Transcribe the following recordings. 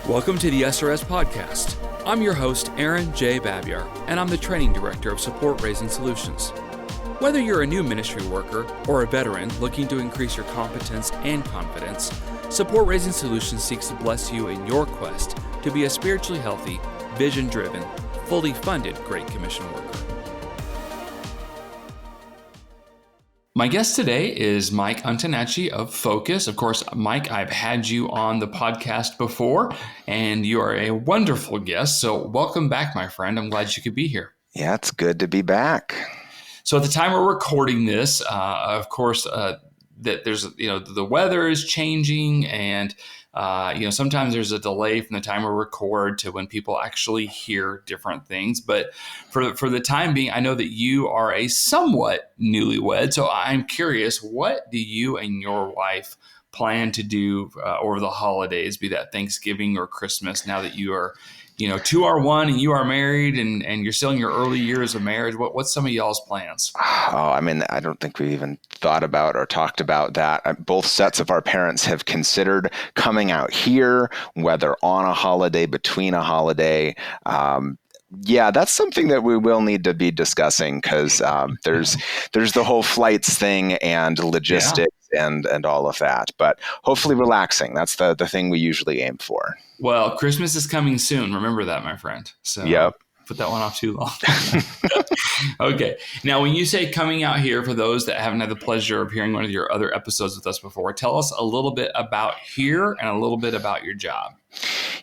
Welcome to the SRS Podcast. I'm your host, Aaron J. Babyar, and I'm the Training Director of Support Raising Solutions. Whether you're a new ministry worker or a veteran looking to increase your competence and confidence, Support Raising Solutions seeks to bless you in your quest to be a spiritually healthy, vision-driven, fully funded Great Commission worker. My guest today is Mike Antonacci of FOCUS. Of course, Mike, I've had you on the podcast before, and you are a wonderful guest. So welcome back, my friend. I'm glad you could be here. Yeah, it's good to be back. So at the time we're recording this, of course, that there's, the weather is changing, and sometimes there's a delay from the time we record to when people actually hear different things. But for the time being, I know that you are a somewhat newlywed. So I'm curious, what do you and your wife plan to do over the holidays, be that Thanksgiving or Christmas, now that you are, two are one and you are married and you're still in your early years of marriage? What's some of y'all's plans? Oh, I don't think we even thought about or talked about that. Both sets of our parents have considered coming out here, whether on a holiday, between a holiday. Yeah, that's something that we will need to be discussing because there's the whole flights thing and logistics and all of that. But hopefully relaxing. That's the thing we usually aim for. Well, Christmas is coming soon. Remember that, my friend. So yep. Put that one off too long. Okay. Now, when you say coming out here, for those that haven't had the pleasure of hearing one of your other episodes with us before, tell us a little bit about here and a little bit about your job.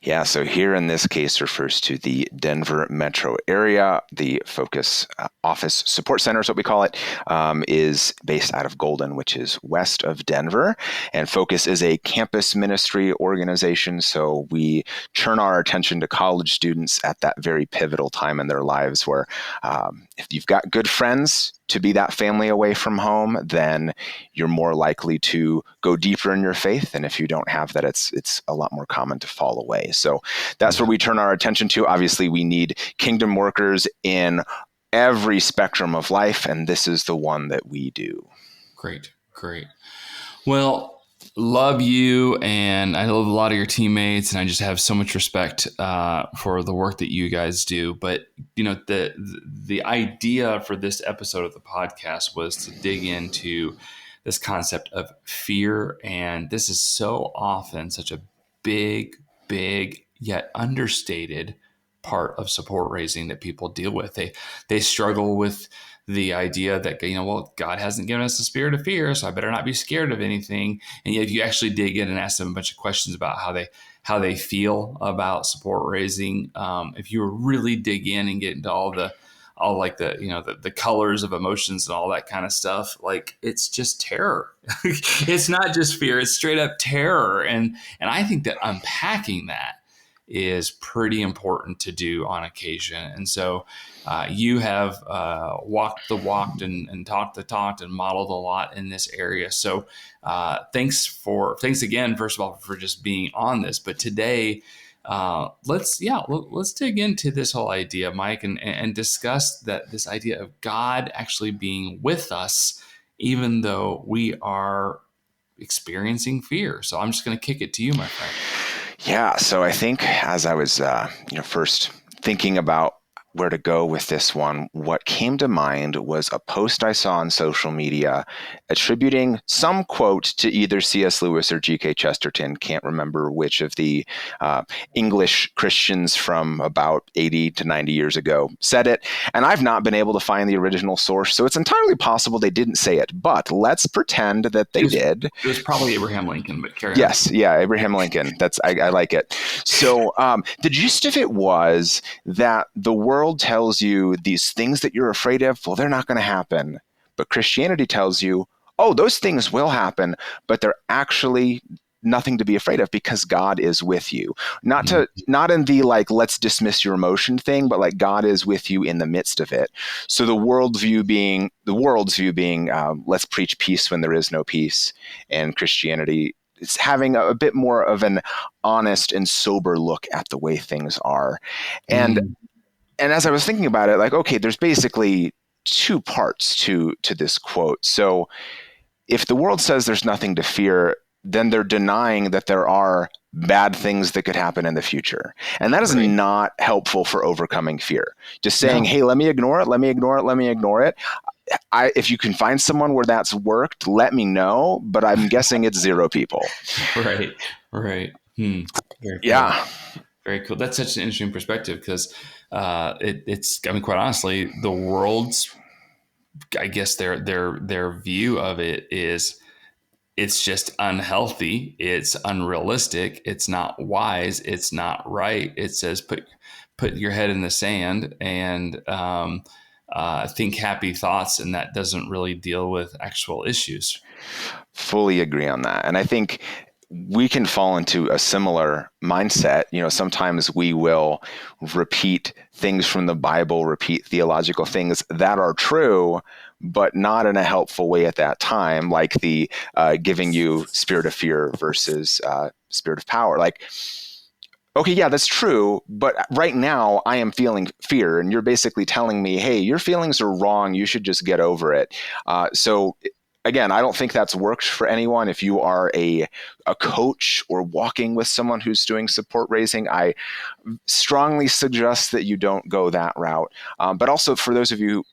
Yeah, so here in this case refers to the Denver metro area. The FOCUS Office Support Center is what we call it, is based out of Golden, which is west of Denver. And FOCUS is a campus ministry organization, so we turn our attention to college students at that very pivotal time in their lives where if you've got good friends to be that family away from home, then you're more likely to go deeper in your faith. And if you don't have that, it's a lot more common to fall away. So that's where we turn our attention to. Obviously, we need kingdom workers in every spectrum of life, and this is the one that we do. Great. Well, love you, and I love a lot of your teammates, and I just have so much respect for the work that you guys do. But the idea for this episode of the podcast was to dig into this concept of fear, and this is so often such a big yet understated part of support raising that people deal with. They struggle with the idea that, God hasn't given us the spirit of fear, so I better not be scared of anything. And yet if you actually dig in and ask them a bunch of questions about how they feel about support raising, if you really dig in and get into all the colors of emotions and all that kind of stuff, like, it's just terror. It's not just fear, it's straight up terror. And I think that unpacking that is pretty important to do on occasion. And so you have walked the walk and talked the talk and modeled a lot in this area. So thanks again, first of all, for just being on this. But today, let's dig into this whole idea, Mike, and discuss this idea of God actually being with us, even though we are experiencing fear. So I'm just going to kick it to you, my friend. Yeah, so I think as I was first thinking about where to go with this one, what came to mind was a post I saw on social media attributing some quote to either C.S. Lewis or G.K. Chesterton. Can't remember which of the English Christians from about 80 to 90 years ago said it. And I've not been able to find the original source, so it's entirely possible they didn't say it. But let's pretend that they did. It was probably Abraham Lincoln, but carry on. Yes, yeah, Abraham Lincoln. I like it. So the gist of it was that the world tells you these things that you're afraid of, well, they're not going to happen. But Christianity tells you, oh, those things will happen, but they're actually nothing to be afraid of because God is with you. Not in the let's dismiss your emotion thing, but like God is with you in the midst of it. So the world's view being let's preach peace when there is no peace. And Christianity is having a bit more of an honest and sober look at the way things are. And as I was thinking about it, okay, there's basically two parts to this quote. So if the world says there's nothing to fear, then they're denying that there are bad things that could happen in the future. And that is Right. not helpful for overcoming fear. Just saying, No. hey, let me ignore it, let me ignore it, let me ignore it. If you can find someone where that's worked, let me know, but I'm guessing it's zero people. Right. Right. Very cool. Yeah, Very cool. That's such an interesting perspective because it's. I mean, quite honestly, the world's. I guess their view of it is it's just unhealthy. It's unrealistic. It's not wise. It's not right. It says put your head in the sand and think happy thoughts, and that doesn't really deal with actual issues. fully agree on that. And I think we can fall into a similar mindset. Sometimes we will repeat things from the Bible, repeat theological things that are true, but not in a helpful way at that time, like the giving you spirit of fear versus spirit of power. Like, okay, yeah, that's true, but right now I am feeling fear, and you're basically telling me, hey, your feelings are wrong. You should just get over it. So again, I don't think that's worked for anyone. If you are a coach or walking with someone who's doing support raising, I strongly suggest that you don't go that route. But also for those of you,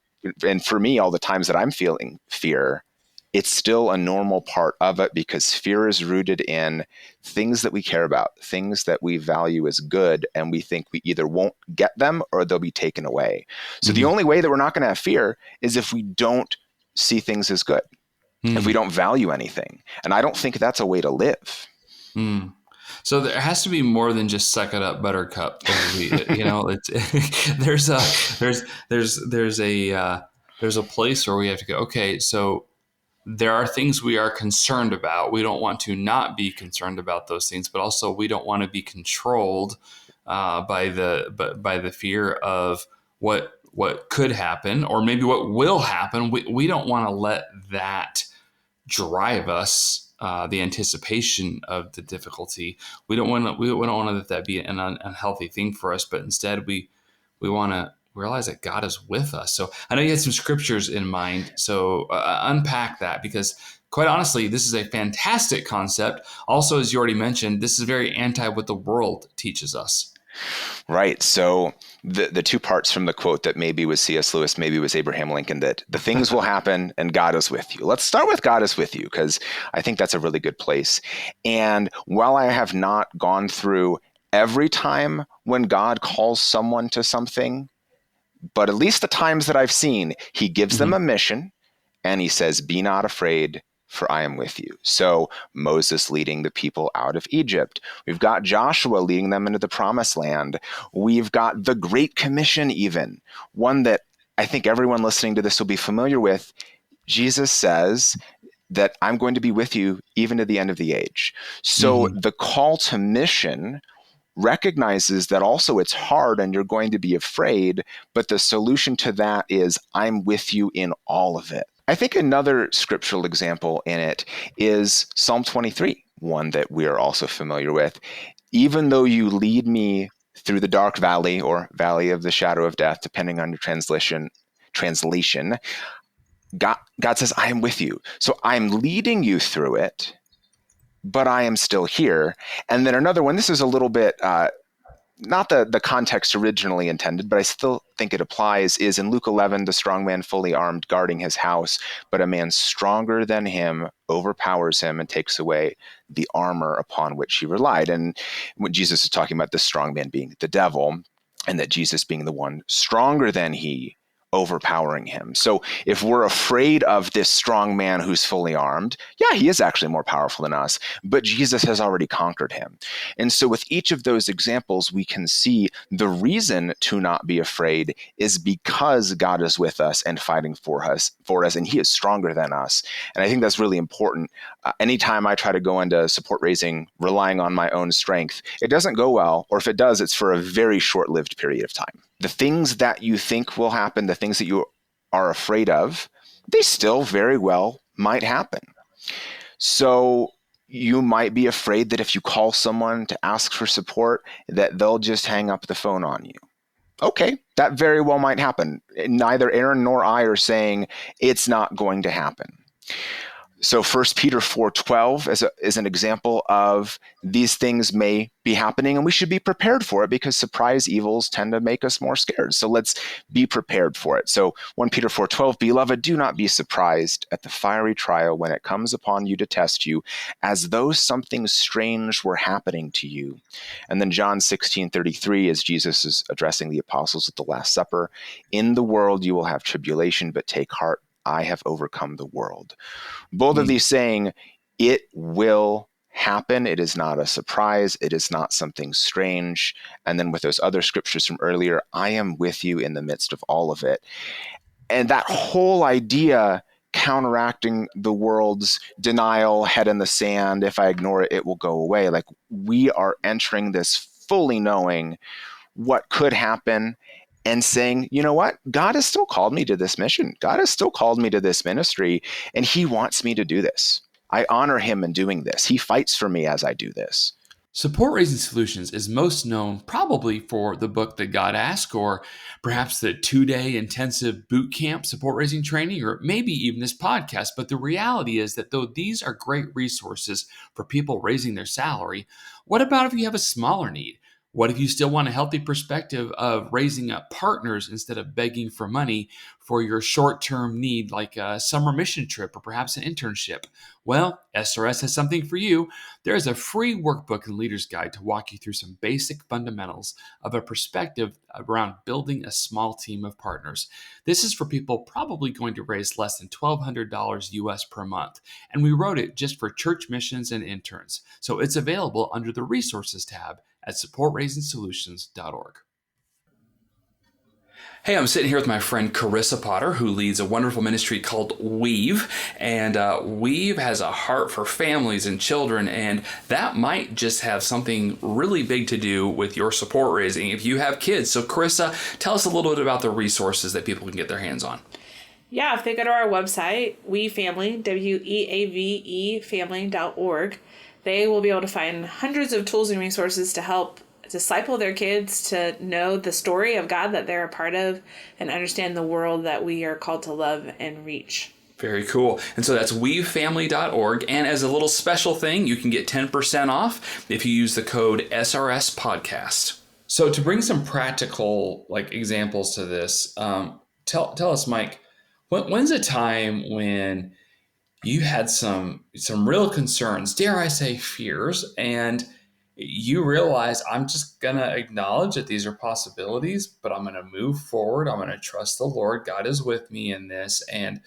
and for me, all the times that I'm feeling fear, it's still a normal part of it because fear is rooted in things that we care about, things that we value as good, and we think we either won't get them or they'll be taken away. So the Mm-hmm. only way that we're not going to have fear is if we don't see things as good, if we Mm-hmm. don't value anything. And I don't think that's a way to live. Mm. So there has to be more than just suck it up, Buttercup. As we, it's there's a there's a place where we have to go. Okay, so there are things we are concerned about. We don't want to not be concerned about those things, but also we don't want to be controlled by the fear of what could happen or maybe what will happen. We don't want to let that drive us. The anticipation of the difficulty. We don't want to let that be an unhealthy thing for us, but instead we want to realize that God is with us. So I know you had some scriptures in mind. So unpack that because quite honestly, this is a fantastic concept. Also, as you already mentioned, this is very anti what the world teaches us. Right. So the two parts from the quote that maybe was C.S. Lewis, maybe was Abraham Lincoln, that the things will happen and God is with you. Let's start with God is with you because I think that's a really good place. And while I have not gone through every time when God calls someone to something, but at least the times that I've seen, he gives them Mm-hmm. a mission and he says, be not afraid, for I am with you. So Moses leading the people out of Egypt. We've got Joshua leading them into the promised land. We've got the Great Commission, even one that I think everyone listening to this will be familiar with. Jesus says that I'm going to be with you even to the end of the age. So Mm-hmm. the call to mission recognizes that also it's hard and you're going to be afraid, but the solution to that is I'm with you in all of it. I think another scriptural example in it is Psalm 23, one that we are also familiar with. Even though you lead me through the dark valley or valley of the shadow of death, depending on your translation, God says, I am with you. So I'm leading you through it, but I am still here. And then another one, this is a little bit not the context originally intended, but I still think it applies, is in Luke 11, the strong man fully armed guarding his house, but a man stronger than him overpowers him and takes away the armor upon which he relied. And when Jesus is talking about the strong man being the devil, and that Jesus being the one stronger than he, overpowering him. So if we're afraid of this strong man who's fully armed, yeah, he is actually more powerful than us, but Jesus has already conquered him. And so with each of those examples, we can see the reason to not be afraid is because God is with us and fighting for us, and he is stronger than us. And I think that's really important. Anytime I try to go into support raising relying on my own strength, it doesn't go well, or if it does, it's for a very short-lived period of time. The things that you think will happen, the things that you are afraid of, they still very well might happen. So you might be afraid that if you call someone to ask for support, that they'll just hang up the phone on you. Okay, that very well might happen. Neither Aaron nor I are saying it's not going to happen. So 1 Peter 4:12 is an example of these things may be happening and we should be prepared for it because surprise evils tend to make us more scared. So let's be prepared for it. So 1 Peter 4:12, beloved, do not be surprised at the fiery trial when it comes upon you to test you, as though something strange were happening to you. And then John 16:33, as Jesus is addressing the apostles at the Last Supper, in the world you will have tribulation, but take heart, I have overcome the world. Both of these saying it will happen. It is not a surprise. It is not something strange. And then with those other scriptures from earlier, I am with you in the midst of all of it. And that whole idea counteracting the world's denial, head in the sand, if I ignore it, it will go away. Like we are entering this fully knowing what could happen and saying, you know what? God has still called me to this mission. God has still called me to this ministry, and he wants me to do this. I honor him in doing this. He fights for me as I do this. Support Raising Solutions is most known probably for the book that God Asked, or perhaps the 2-day intensive boot camp support raising training, or maybe even this podcast. But the reality is that though these are great resources for people raising their salary, what about if you have a smaller need? What if you still want a healthy perspective of raising up partners instead of begging for money for your short-term need, like a summer mission trip or perhaps an internship? Well, SRS has something for you. There is a free workbook and leader's guide to walk you through some basic fundamentals of a perspective around building a small team of partners. This is for people probably going to raise less than $1,200 US per month, and we wrote it just for church missions and interns. So it's available under the resources tab at supportraisingsolutions.org. Hey, I'm sitting here with my friend Carissa Potter, who leads a wonderful ministry called Weave. And Weave has a heart for families and children, and that might just have something really big to do with your support raising if you have kids. So Carissa, tell us a little bit about the resources that people can get their hands on. Yeah, if they go to our website, WeaveFamily, WEAVE family.org, they will be able to find hundreds of tools and resources to help disciple their kids to know the story of God that they're a part of and understand the world that we are called to love and reach. Very cool. And so that's weavefamily.org. And as a little special thing, you can get 10% off if you use the code SRS Podcast. So to bring some practical examples to this, tell us, Mike, when's a time when you had some real concerns, dare I say fears, and you realize I'm just going to acknowledge that these are possibilities, but I'm going to move forward. I'm going to trust the Lord. God is with me in this. And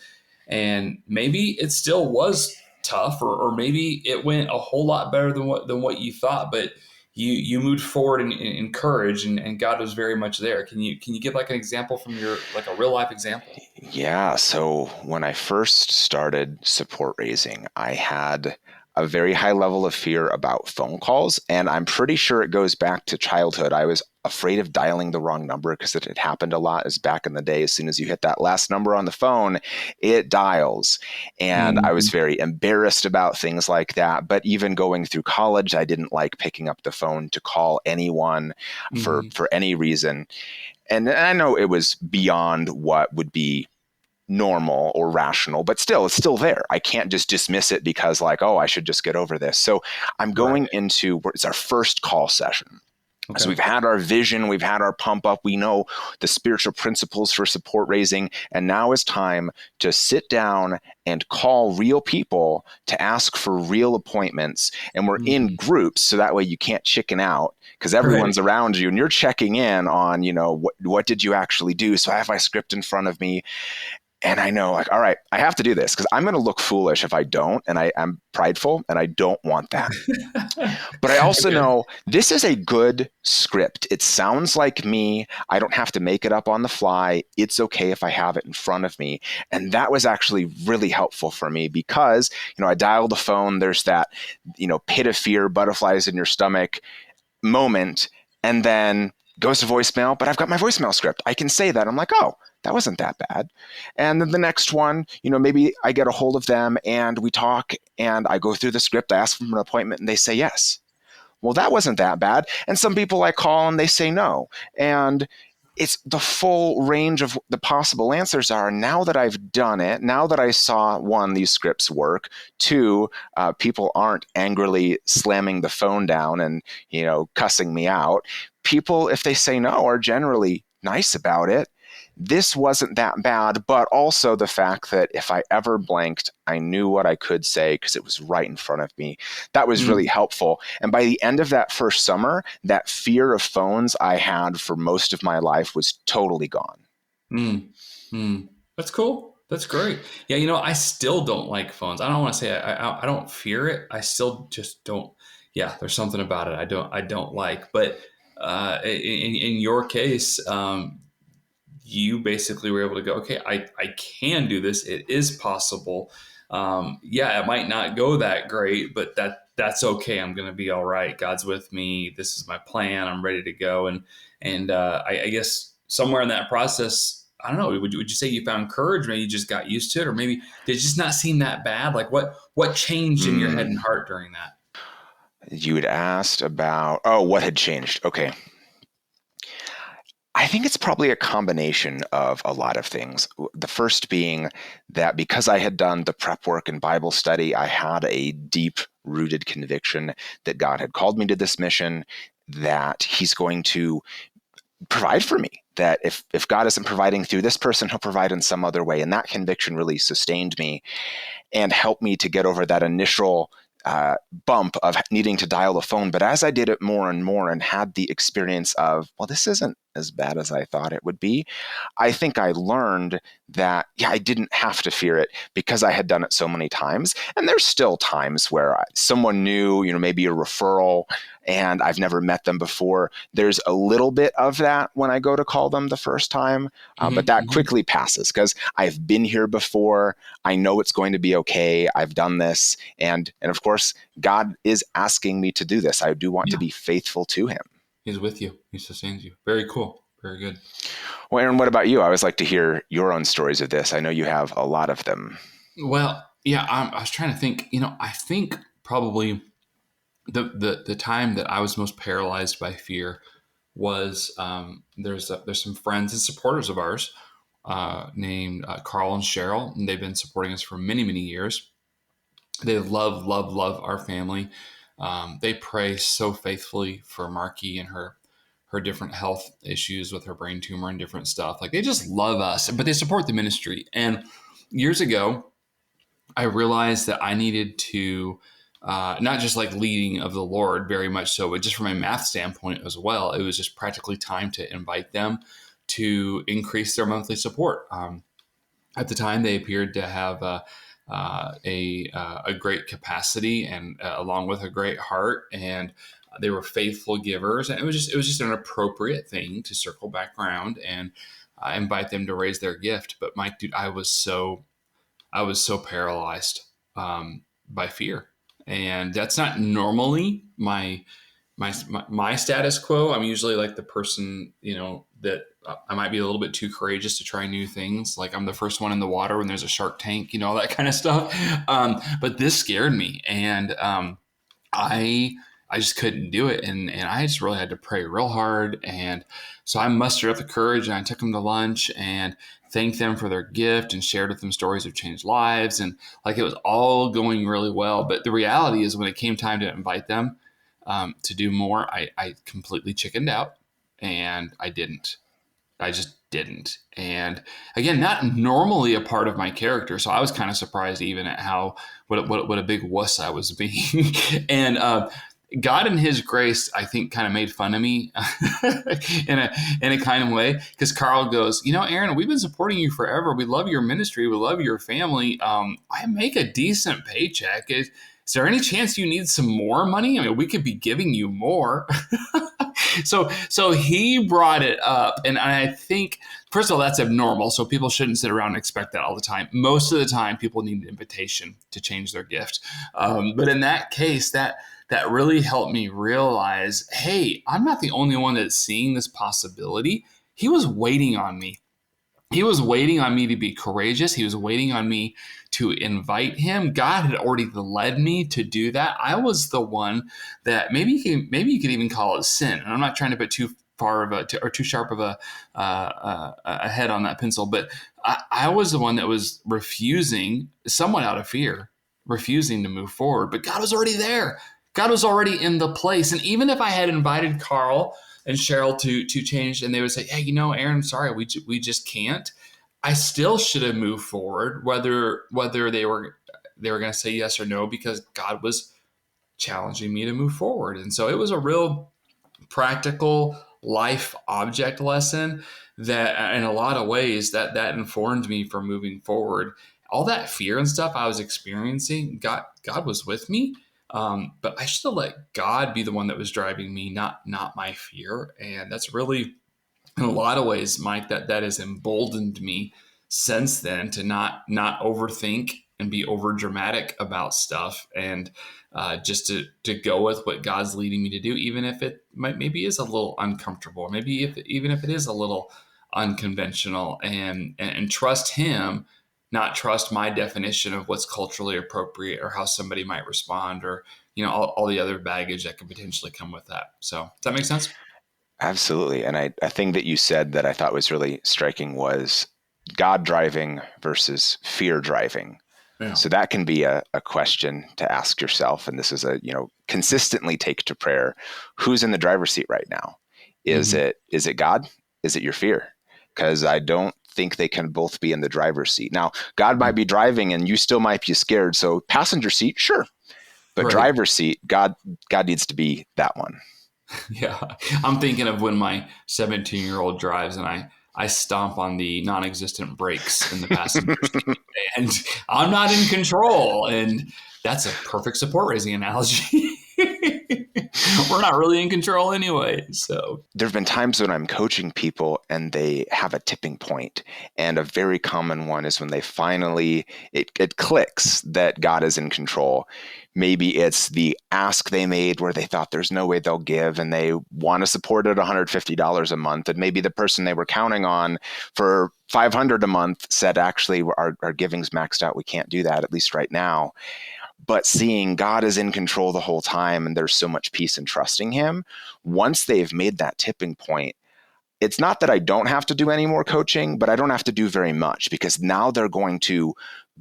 maybe it still was tough, or maybe it went a whole lot better than what you thought, but you moved forward in courage, and God was very much there. Can you give an example from your, a real life example? Yeah. So when I first started support raising, I had a very high level of fear about phone calls. And I'm pretty sure it goes back to childhood. I was afraid of dialing the wrong number because it had happened a lot. As back in the day, as soon as you hit that last number on the phone, it dials. And I was very embarrassed about things like that. But even going through college, I didn't like picking up the phone to call anyone for any reason. And I know it was beyond what would be normal or rational, but still, it's still there. I can't just dismiss it because I should just get over this. So I'm going into, it's our first call session. Okay. So we've had our vision, we've had our pump up, we know the spiritual principles for support raising, and now it's time to sit down and call real people to ask for real appointments. And we're in groups, so that way you can't chicken out because everyone's around you and you're checking in on, what did you actually do? So I have my script in front of me. And I know, all right, I have to do this because I'm going to look foolish if I don't. And I'm prideful and I don't want that. But I also know this is a good script. It sounds like me. I don't have to make it up on the fly. It's okay if I have it in front of me. And that was actually really helpful for me because, I dialed the phone. There's that, pit of fear, butterflies in your stomach moment. And then goes to voicemail, but I've got my voicemail script. I can say that. I'm like, oh, that wasn't that bad. And then the next one, maybe I get a hold of them and we talk and I go through the script. I ask them for an appointment and they say yes. Well, that wasn't that bad. And some people I call and they say no. And it's the full range of the possible answers are now that I've done it, now that I saw, one, these scripts work, two, people aren't angrily slamming the phone down and, cussing me out. People, if they say no, are generally nice about it. This wasn't that bad, but also the fact that if I ever blanked, I knew what I could say because it was right in front of me. That was really helpful. And by the end of that first summer, that fear of phones I had for most of my life was totally gone. That's cool. That's great. Yeah, I still don't like phones. I don't want to say I don't fear it. I still just don't. Yeah, there's something about it I don't like. But in your case, you basically were able to go, okay, I can do this. It is possible. Yeah, it might not go that great, but that's okay. I'm going to be all right. God's with me. This is my plan. I'm ready to go. And I guess somewhere in that process, I don't know, would you say you found courage? Maybe you just got used to it, or maybe did it just not seem that bad? Like what changed in your head and heart during that? You had asked about, what had changed? Okay. I think it's probably a combination of a lot of things. The first being that because I had done the prep work and Bible study, I had a deep rooted conviction that God had called me to this mission, that he's going to provide for me, that if God isn't providing through this person, he'll provide in some other way. And that conviction really sustained me and helped me to get over that initial bump of needing to dial the phone. But as I did it more and more and had the experience of, well, this isn't as bad as I thought it would be, I think I learned that, I didn't have to fear it because I had done it so many times. And there's still times where someone new, maybe a referral, and I've never met them before. There's a little bit of that when I go to call them the first time, but that quickly passes because I've been here before. I know it's going to be okay. I've done this. And of course, God is asking me to do this. I do want to be faithful to him. He's with you. He sustains you. Very cool. Very good. Well, Aaron, what about you? I always like to hear your own stories of this. I know you have a lot of them. Well, yeah, I was trying to think, I think probably the time that I was most paralyzed by fear was there's some friends and supporters of ours named Carl and Cheryl, and they've been supporting us for many, many years. They love our family. They pray so faithfully for Marky and her different health issues with her brain tumor and different stuff. Like, they just love us, but they support the ministry. And years ago, I realized that I needed to not just like leading of the Lord very much so, but just from a math standpoint as well. It was just practically time to invite them to increase their monthly support. At the time, they appeared to have a great capacity and along with a great heart, and they were faithful givers. And it was just an appropriate thing to circle back around and invite them to raise their gift. But Mike, dude, I was so paralyzed by fear, and that's not normally my status quo. I'm usually like the person, that I might be a little bit too courageous to try new things. Like, I'm the first one in the water when there's a shark tank, all that kind of stuff. But this scared me, and I just couldn't do it. And I just really had to pray real hard. And so I mustered up the courage, and I took them to lunch and thanked them for their gift and shared with them stories of changed lives. And like, it was all going really well. But the reality is, when it came time to invite them to do more, I completely chickened out, and I didn't. I just didn't. And again, not normally a part of my character. So I was kind of surprised even at what a big wuss I was being. And God in his grace, I think, kind of made fun of me in a kind of way, because Carl goes, Aaron, we've been supporting you forever. We love your ministry. We love your family. I make a decent paycheck. Is there any chance you need some more money? I mean, we could be giving you more. So he brought it up. And I think, first of all, that's abnormal. So people shouldn't sit around and expect that all the time. Most of the time, people need an invitation to change their gift. But in that case, that really helped me realize, hey, I'm not the only one that's seeing this possibility. He was waiting on me. He was waiting on me to be courageous. He was waiting on me to invite him. God had already led me to do that. I was the one that maybe you could even call it sin. And I'm not trying to put too far of or too sharp of a head on that pencil. But I was the one that was refusing, somewhat out of fear, refusing to move forward. But God was already there. God was already in the place. And even if I had invited Carl and Cheryl to change, and they would say, hey, Aaron, sorry, we just can't. I still should have moved forward, whether they were going to say yes or no, because God was challenging me to move forward. And so it was a real practical life object lesson that in a lot of ways that informed me for moving forward. All that fear and stuff I was experiencing, God was with me. But I should have let God be the one that was driving me, not my fear. And that's really, in a lot of ways, Mike, that has emboldened me since then to not overthink and be over dramatic about stuff, and just to go with what God's leading me to do, even if it maybe is a little uncomfortable, even if it is a little unconventional, and trust Him, not trust my definition of what's culturally appropriate or how somebody might respond, or all the other baggage that could potentially come with that. So does that make sense? Absolutely. And a thing that you said that I thought was really striking was God driving versus fear driving. Yeah. So that can be a question to ask yourself. And this is consistently take to prayer. Who's in the driver's seat right now? Is it God? Is it your fear? Because I don't think they can both be in the driver's seat. Now, God might be driving and you still might be scared. So passenger seat, sure. But right. Driver's seat, God needs to be that one. Yeah. I'm thinking of when my 17-year-old drives and I stomp on the non-existent brakes in the passenger seat, and I'm not in control. And that's a perfect support raising analogy. We're not really in control anyway. So there have been times when I'm coaching people and they have a tipping point. And a very common one is when they finally, it clicks that God is in control. Maybe it's the ask they made where they thought there's no way they'll give and they want to support it $150 a month. And maybe the person they were counting on for $500 a month said, actually, our giving's maxed out. We can't do that, at least right now. But seeing God is in control the whole time and there's so much peace in trusting Him, once they've made that tipping point, it's not that I don't have to do any more coaching, but I don't have to do very much, because now they're going to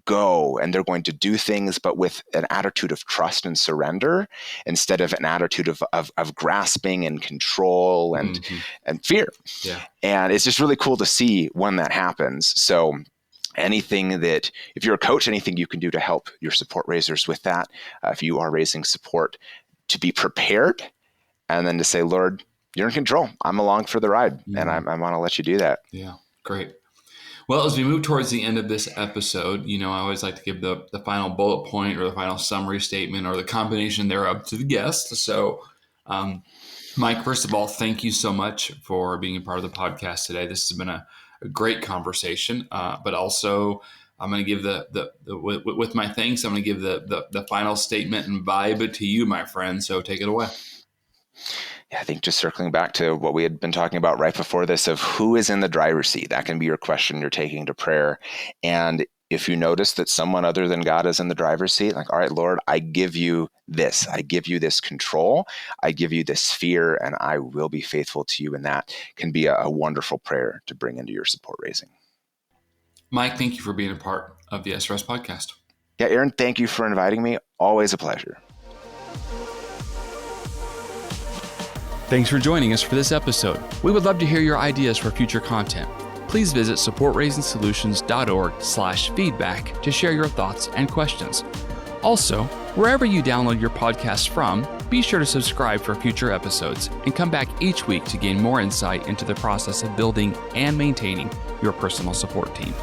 go and they're going to do things, but with an attitude of trust and surrender instead of an attitude of grasping and control and fear. Yeah. And it's just really cool to see when that happens. So anything that, if you're a coach, anything you can do to help your support raisers with that, if you are raising support, to be prepared and then to say, Lord, you're in control. I'm along for the ride, and I want to let you do that. Yeah, great. Well, as we move towards the end of this episode, I always like to give the final bullet point or the final summary statement or the combination thereof to the guest. So, Mike, first of all, thank you so much for being a part of the podcast today. This has been a great conversation, but also I'm going to give with my thanks, I'm going to give the final statement and vibe to you, my friend. So take it away. Yeah, I think just circling back to what we had been talking about right before this of who is in the driver's seat, that can be your question you're taking to prayer. And if you notice that someone other than God is in the driver's seat, like, all right, Lord, I give you this. I give you this control. I give you this fear, and I will be faithful to you. And that can be a wonderful prayer to bring into your support raising. Mike, thank you for being a part of the SRS podcast. Yeah, Aaron, thank you for inviting me. Always a pleasure. Thanks for joining us for this episode. We would love to hear your ideas for future content. Please visit supportraisingsolutions.org/feedback to share your thoughts and questions. Also, wherever you download your podcast from, be sure to subscribe for future episodes and come back each week to gain more insight into the process of building and maintaining your personal support team.